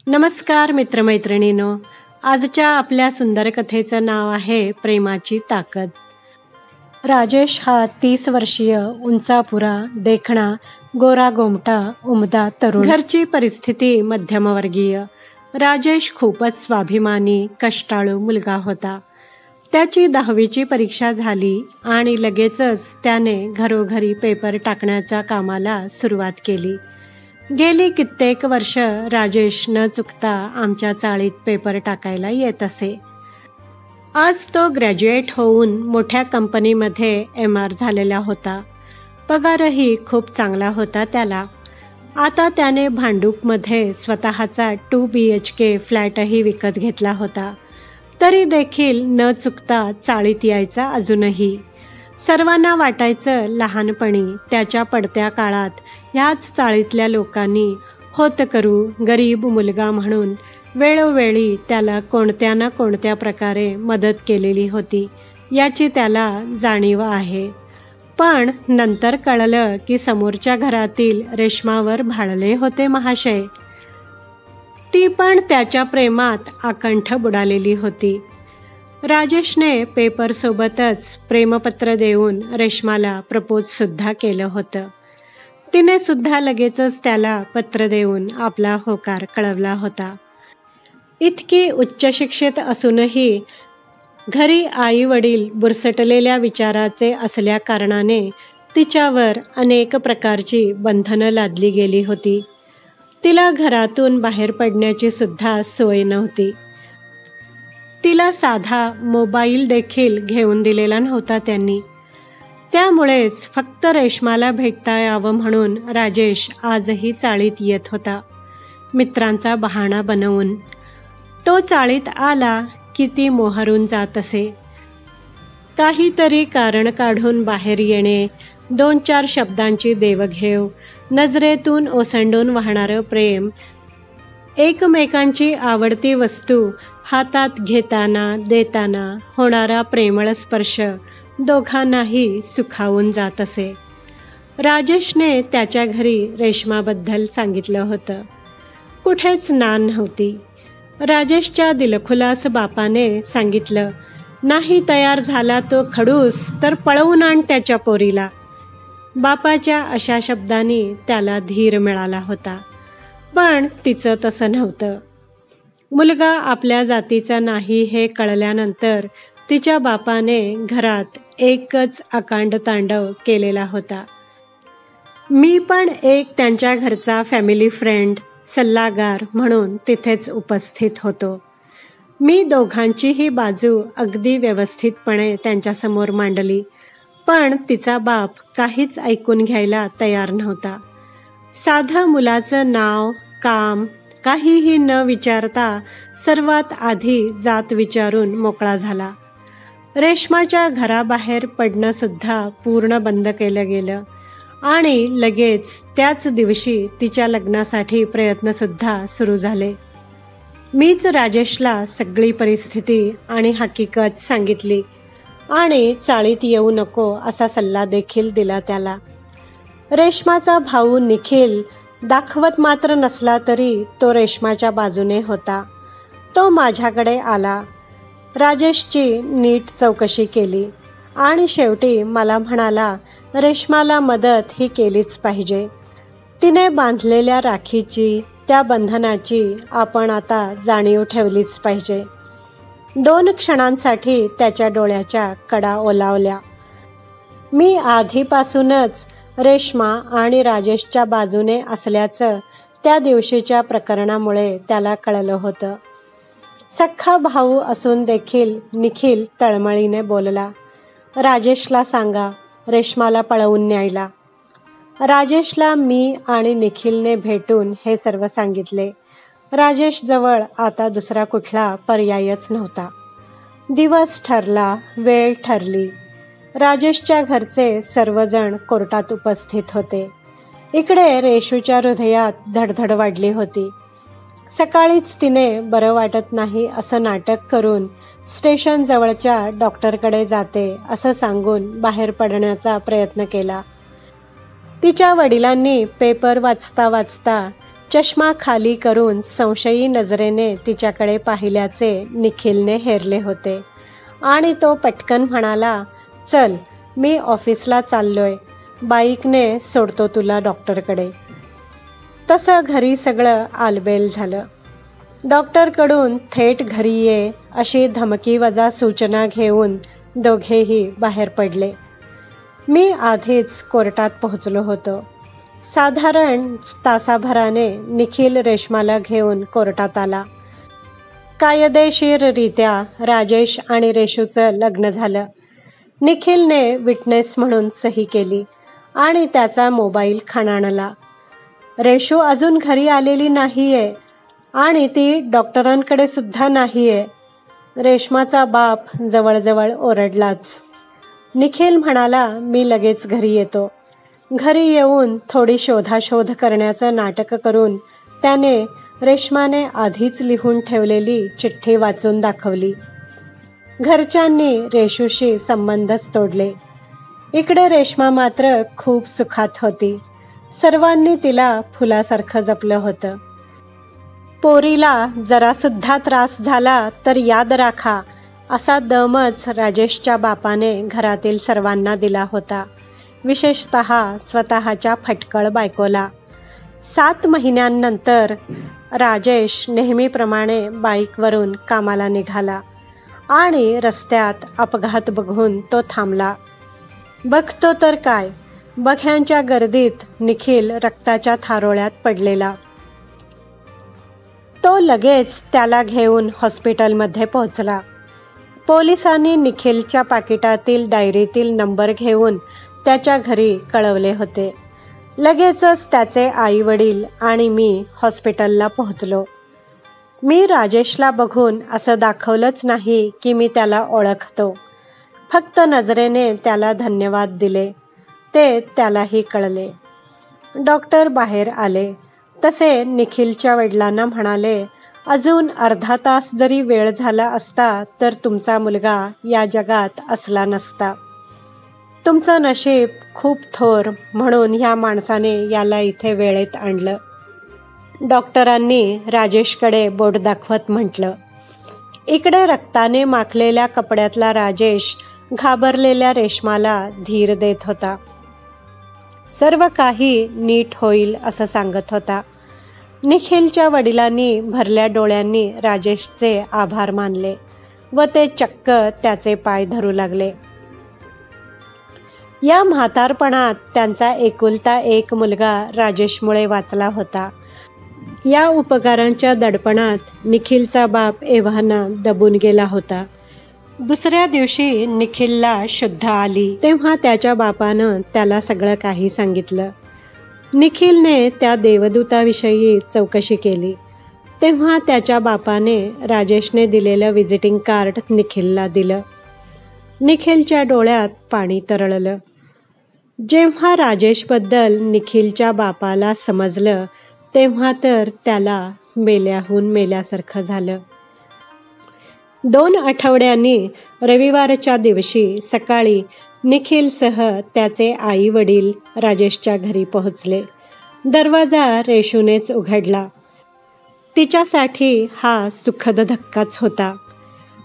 नमस्कार मित्रमैत्रिणींनो, आजच्या आपल्या सुंदर कथेचं नाव आहे प्रेमाची ताकद. राजेश हा 30 वर्षीय, उंचापुरा, देखणा, गोरा गोमटा, उमदा तरुण. घरची परिस्थिती मध्यमवर्गीय. राजेश खूपच स्वाभिमानी, कष्टाळू मुलगा होता. त्याची 10वीची परीक्षा झाली आणि लगेचच त्याने घरोघरी पेपर टाकण्याच्या कामाला सुरुवात केली. गेली कित्येक वर्ष राजेश न चुकता आमच्या चाळीत पेपर टाकायला येत असे. आज तो ग्रॅज्युएट होऊन मोठ्या कंपनीमध्ये MR झालेला होता. पगारही खूप चांगला होता त्याला. आता त्याने भांडूपमध्ये स्वतःचा 2 BHK फ्लॅटही विकत घेतला होता. तरी देखील न चुकता चाळीत यायचा अजूनही. सर्वांना वाटायचं लहानपणी त्याच्या पडत्या काळात ह्याच चाळीतल्या लोकांनी होतकरू गरीब मुलगा म्हणून वेळोवेळी त्याला कोणत्या ना कोणत्या प्रकारे मदत केलेली होती याची त्याला जाणीव आहे. पण नंतर कळलं की समोरच्या घरातील रेश्मावर भाळले होते महाशय. ती पण त्याच्या प्रेमात आकंठ बुडालेली होती. राजेशने पेपरसोबतच प्रेमपत्र देऊन रेश्माला प्रपोज सुद्धा केलं होतं. तिने सुद्धा लगेचच त्याला पत्र देऊन आपला होकार कळवला होता. इतकी उच्च शिक्षित असूनही घरी आई वडील बुरसटलेल्या विचाराचे असल्या कारणाने तिच्यावर अनेक प्रकारची बंधनं लादली गेली होती. तिला घरातून बाहेर पडण्याची सुद्धा सोय नव्हती. तिला साधा मोबाईल देखील घेऊन दिलेला नव्हता त्यांनी. त्यामुळेच फक्त रेश्माला भेटता यावं म्हणून राजेश आजही चाळीत येत होता, मित्रांचा बहाणा बनवून. तो चाळीत आला की ती मोहरून जात असे. काहीतरी कारण काढून बाहेर येणे, 2-4 शब्दांची देवघेव, नजरेतून ओसंडून वाहणारं प्रेम, एकमेकांची आवडती वस्तू हातात घेताना देताना होणारा प्रेमळ स्पर्श दोघांनाही सुखावून जात असे. राजेशने त्याच्या घरी रेश्माबद्दल सांगितलं होतं. कुठेच नान नव्हती. राजेशच्या दिलखुलास बापाने सांगितलं, नाही तयार झाला तो खडूस तर पळवून आण त्याच्या पोरीला. बापाच्या अशा शब्दांनी त्याला धीर मिळाला होता. पण तिचं तसं नव्हतं. मुलगा आपल्या जातीचा नाही हे कळल्यानंतर तिच्या बापाने घरात एकच अकांड तांडव केलेला होता. मी पण एक त्यांच्या घरचा फॅमिली फ्रेंड, सल्लागार म्हणून तिथेच उपस्थित होतो. मी दोघांचीही बाजू अगदी व्यवस्थितपणे त्यांच्यासमोर मांडली. पण तिचा बाप काहीच ऐकून घ्यायला तयार नव्हता. साधं मुलाचं नाव, काम काहीही न विचारता सर्वात आधी जात विचारून मोकळा झाला. रेश्माच्या घराबाहेर पडणं सुद्धा पूर्ण बंद केलं गेलं आणि लगेच त्याच दिवशी तिच्या लग्नासाठी प्रयत्नसुद्धा सुरू झाले. मीच राजेशला सगळी परिस्थिती आणि हकीकत सांगितली आणि चाळीत येऊ नको असा सल्ला देखील दिला त्याला. रेश्माचा भाऊ निखिल दाखवत मात्र नसला तरी तो रेश्माच्या बाजूने होता. तो माझ्याकडे आला. राजेशची नीट चौकशी केली आणि शेवटी मला म्हणाला, रेश्माला मदत ही केलीच पाहिजे. तिने बांधलेल्या राखीची, त्या बंधनाची आपण आता जाणीव ठेवलीच पाहिजे. 2 क्षणांसाठी त्याच्या डोळ्याच्या कडा ओलावल्या. मी आधीपासूनच रेश्मा आणि राजेशच्या बाजूने असल्याचं त्या दिवशीच्या प्रकरणामुळे त्याला कळलं होतं. सख्खा भाऊ असून देखील निखिल तळमळीने बोलला, राजेशला सांगा रेश्माला पळवून न्यायला. राजेशला मी आणि निखिलने भेटून हे सर्व सांगितले. राजेशजवळ आता दुसरा कुठला पर्यायच नव्हता. दिवस ठरला, वेळ ठरली. राजेशच्या घरचे सर्वजण कोर्टात उपस्थित होते. इकडे रेशूच्या हृदयात धडधड वाढली होती. सकाळीच तिने बरं वाटत नाही असं नाटक करून स्टेशन जवळच्या डॉक्टरकडे जाते असं सांगून बाहेर पडण्याचा प्रयत्न केला. तिच्या वडिलांनी पेपर वाचता वाचता चष्मा खाली करून संशयी नजरेने तिच्याकडे पाहिल्याचे निखिलने हेरले होते आणि तो पटकन म्हणाला, चल मी ऑफिसला चाललोय, बाईकने सोडतो तुला डॉक्टरकडे. तसं घरी सगळं आलबेल झालं. डॉक्टरकडून थेट घरी ये अशी धमकीवजा सूचना घेऊन दोघेही बाहेर पडले. मी आधीच कोर्टात पोहोचलो होतो. साधारण तासाभराने निखिल रेश्माला घेऊन कोर्टात आला. कायदेशीररित्या राजेश आणि रेशूचं लग्न झालं. निखिलने विटनेस म्हणून सही केली आणि त्याचा मोबाईल खणाणला. रेशू अजून घरी आलेली नाहीये आणि ती डॉक्टरांकडे सुद्धा नाहीये. रेश्माचा बाप जवळजवळ ओरडलाच. निखिल म्हणाला, मी लगेच घरी येतो. घरी येऊन थोडी शोधाशोध करण्याचं नाटक करून त्याने रेश्माने आधीच लिहून ठेवलेली चिठ्ठी वाचून दाखवली. घरच्यांनी रेशूशी संबंधच तोडले. इकडे रेश्मा मात्र खूप सुखात होती. सर्वांनी तिला फुलासारखं जपलं होतं. पोरीला जरासुद्धा त्रास झाला तर याद राखा असा दमच राजेशच्या बापाने घरातील सर्वांना दिला होता, विशेषतः स्वतःच्या फटकळ बायकोला. 7 महिन्यांनंतर राजेश नेहमीप्रमाणे बाईकवरून कामाला निघाला आणि रस्त्यात अपघात बघून तो थांबला. बघतो तर काय, बघ्यांच्या गर्दीत निखिल रक्ताच्या थारोळ्यात पडलेला. तो लगेच त्याला घेऊन हॉस्पिटलमध्ये पोहोचला. पोलिसांनी निखिलच्या पाकिटातील डायरीतील नंबर घेऊन त्याच्या घरी कळवले होते. लगेचच त्याचे आई-वडील आणि मी हॉस्पिटलला पोहोचलो. मी राजेशला बघून असं दाखवलंच नाही की मी त्याला ओळखतो. फक्त नजरेने त्याला धन्यवाद दिले. ते त्यालाही कळले. डॉक्टर बाहेर आले तसे निखिलच्या वडिलांना म्हणाले, अजून अर्धा तास जरी वेळ झाला असता तर तुमचा मुलगा या जगात असला नसता. तुमचं नशीब खूप थोर म्हणून ह्या माणसाने याला इथे वेळेत आणलं. डॉक्टरांनी राजेशकडे बोट दाखवत म्हटलं. इकडे रक्ताने माखलेल्या कपड्यातला राजेश घाबरलेल्या रेश्माला धीर देत होता. सर्व काही नीट होईल असं सांगत होता. निखिलच्या वडिलांनी भरल्या डोळ्यांनी राजेशचे आभार मानले व ते चक्क त्याचे पाय धरू लागले. या म्हातारपणात त्यांचा एकुलता एक मुलगा राजेशमुळे वाचला होता. या उपकारांच्या दडपणात निखिलचा बाप एव्हाना दबून गेला होता. दुसऱ्या दिवशी निखिलला शुद्ध आली तेव्हा त्याच्या बापानं त्याला सगळं काही सांगितलं. निखिलने त्या देवदूताविषयी चौकशी केली तेव्हा त्याच्या बापाने राजेशने दिलेलं व्हिजिटिंग कार्ड निखिलला दिलं. निखिलच्या डोळ्यात पाणी तरळलं. जेव्हा राजेशबद्दल निखिलच्या बापाला समजलं तेव्हा तर त्याला मेल्याहून मेल्यासारखं झालं. 2 आठवड्यांनी रविवारच्या दिवशी सकाळी निखिलसह त्याचे आई वडील राजेशच्या घरी पोहोचले. दरवाजा रेशूनेच उघडला. तिच्यासाठी हा सुखद धक्काच होता.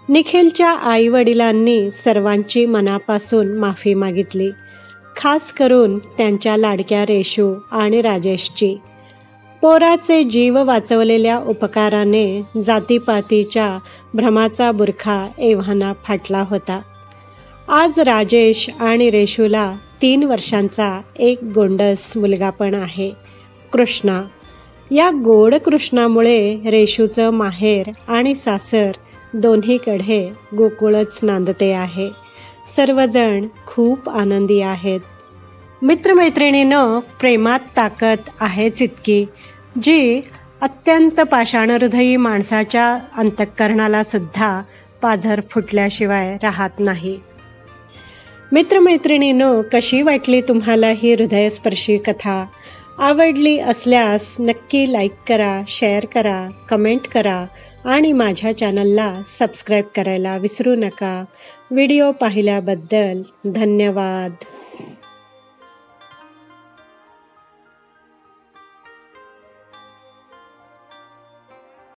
निखिलच्या आई वडिलांनी सर्वांची मनापासून माफी मागितली, खास करून त्यांच्या लाडक्या रेशू आणि राजेशची. पोराचे जीव वाचवलेल्या उपकाराने जातीपातीच्या भ्रमाचा बुरखा एव्हाना फाटला होता. आज राजेश आणि रेशूला 3 वर्षांचा एक गोंडस मुलगा पण आहे, कृष्णा. या गोड कृष्णामुळे रेशूचं माहेर आणि सासर दोन्हीकडे गोकुळच नांदते आहे. सर्वजण खूप आनंदी आहेत. मित्रमैत्रिणींनो, प्रेमात ताकद आहेच इतकी जी अत्यंत पाषाणहृदयी माणसाच्या अंतःकरणाला सुद्धा पाझर फुटल्याशिवाय राहत नाही. मित्रमैत्रिणींनो, कशी वाटली तुम्हाला ही हृदयस्पर्शी कथा? आवडली असल्यास नक्की लाईक करा, शेअर करा, कमेंट करा आणि माझ्या चॅनलला सबस्क्राईब करायला विसरू नका. व्हिडिओ पाहिल्याबद्दल धन्यवाद.